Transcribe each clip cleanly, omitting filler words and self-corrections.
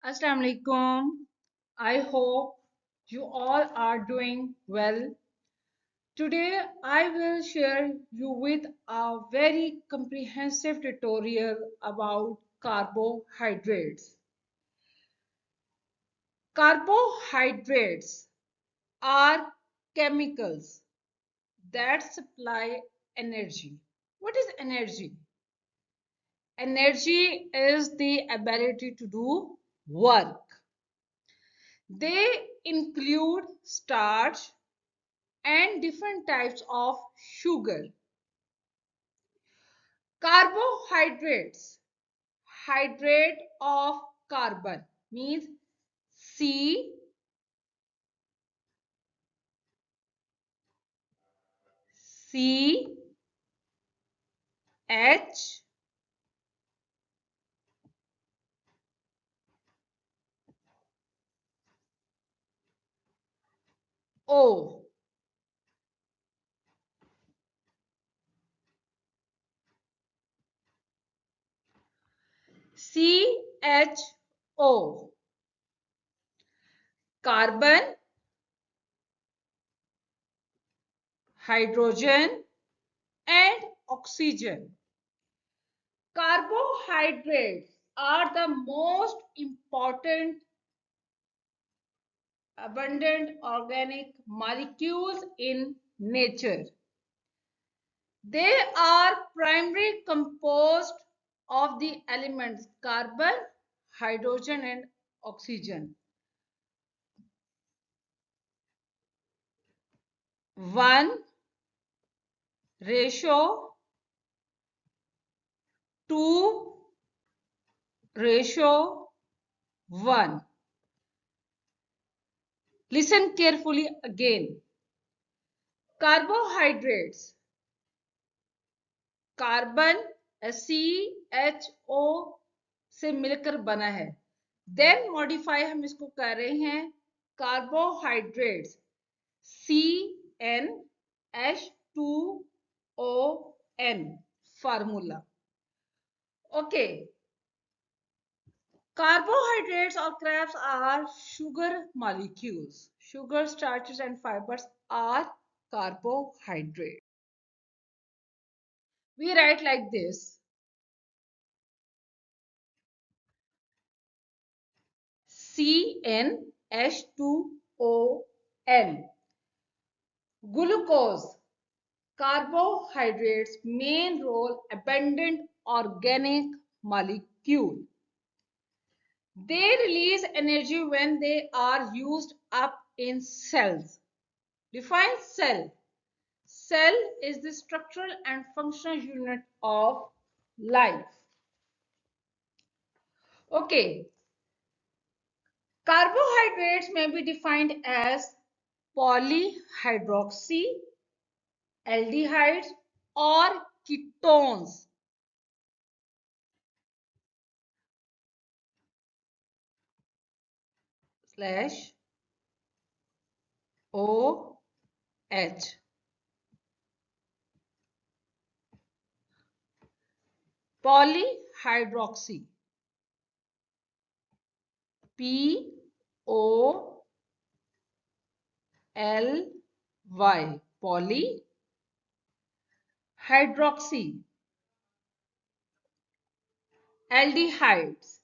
Assalamu alaikum. I hope you all are doing well. Today I will share you with a very comprehensive tutorial about carbohydrates. Carbohydrates are chemicals that supply energy. What is energy? Energy is the ability to do work. They include starch and different types of sugar. Carbohydrates, hydrate of carbon means C C H O. CHO. Carbon, hydrogen and oxygen. Carbohydrates are the most important abundant organic molecules in nature. They are primarily composed of the elements carbon, hydrogen and oxygen. 1:2:1. Listen carefully again. Carbohydrates, carbon CHO से मिलकर बना है, then modify हम इसको कर रहे हैं carbohydrates CnH2ON formula. Okay, carbohydrates or carbs are sugar molecules. Sugar, starches and fibers are carbohydrates. We write like this: CnH2ON. Glucose, carbohydrates main role abundant organic molecule. They release energy when they are used up in cells. Define cell. Cell is the structural and functional unit of life. Okay. Carbohydrates may be defined as polyhydroxy, aldehydes or ketones. Slash OH. Polyhydroxy. POLY. Poly. Hydroxy. Aldehydes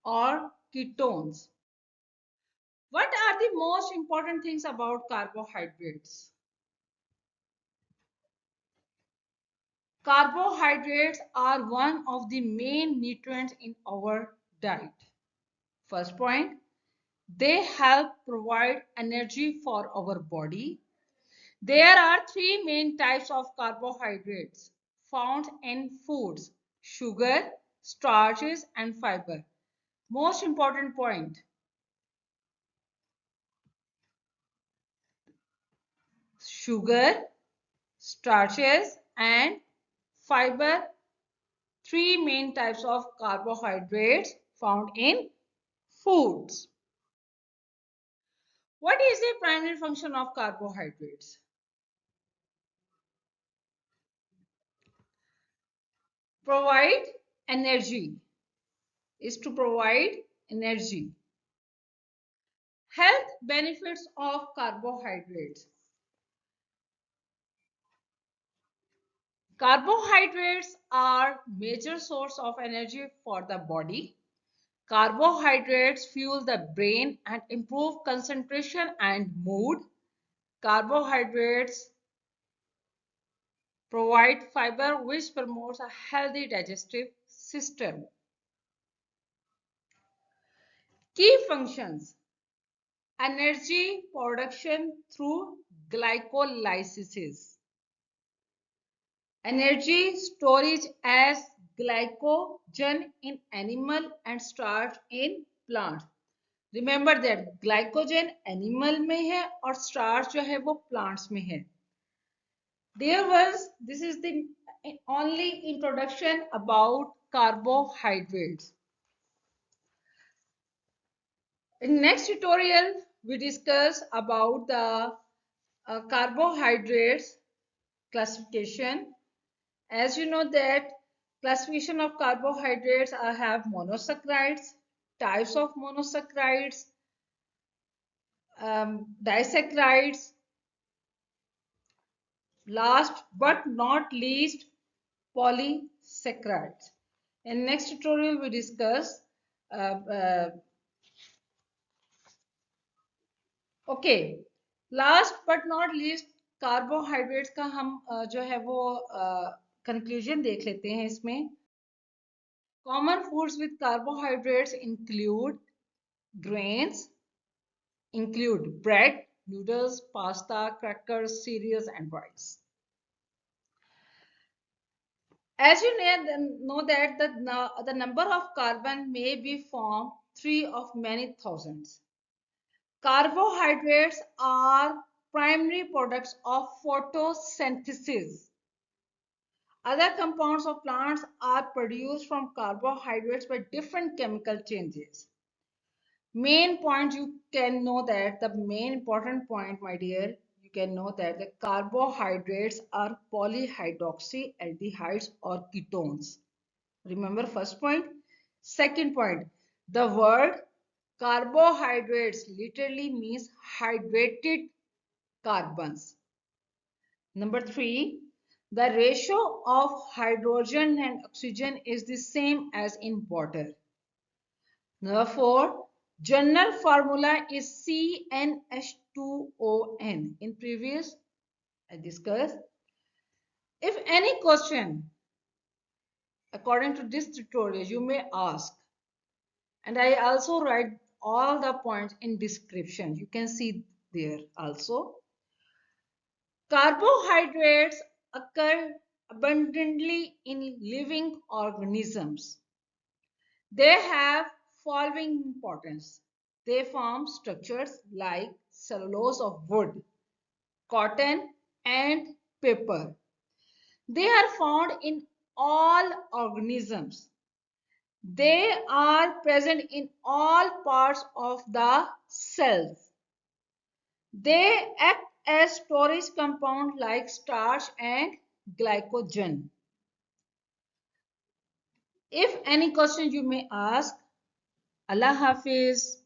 or ketones. What are the most important things about carbohydrates? Carbohydrates are one of the main nutrients in our diet. First point, they help provide energy for our body. There are three main types of carbohydrates found in foods: sugar, starches, and fiber. Most important point, sugar, starches, and fiber. Three main types of carbohydrates found in foods. What is the primary function of carbohydrates? Provide energy. Is to provide energy. Health benefits of carbohydrates. Carbohydrates are major source of energy for the body. Carbohydrates fuel the brain and improve concentration and mood. Carbohydrates provide fiber which promotes a healthy digestive system. Key functions: energy production through glycolysis, energy storage as glycogen in animal and starch in plant. Remember that glycogen animal में है और starch जो है वो plants में है. Dear ones, this is the only introduction about carbohydrates. In next tutorial, we discuss about the carbohydrates classification. As you know that classification of carbohydrates, I have monosaccharides, types of monosaccharides, disaccharides, last but not least polysaccharides. In next tutorial, we discuss okay last but not least carbohydrates का हम जो है वो conclusion देख लेते हैं इसमें common foods with carbohydrates include grains include bread, noodles, pasta, crackers, cereals, and rice. As you know that the number of carbon may be formed 3 of many thousands. Carbohydrates are primary products of photosynthesis. Other compounds of plants are produced from carbohydrates by different chemical changes. Main point you can know that the main important point, my dear, you can know that the carbohydrates are polyhydroxyaldehydes or ketones. Remember first point. Second point, the word carbohydrates literally means hydrated carbons. Number 3, the ratio of hydrogen and oxygen is the same as in water. Number 4, general formula is CnH2ON. In previous, I discussed. If any question, according to this tutorial, you may ask, and I also write all the points in description. You can see there also. Carbohydrates occur abundantly in living organisms. They have following importance. They form structures like cellulose of wood, cotton, and paper. They are found in all organisms. They are present in all parts of the cells. They act as storage compound like starch and glycogen. If any question you may ask, Allah Hafiz.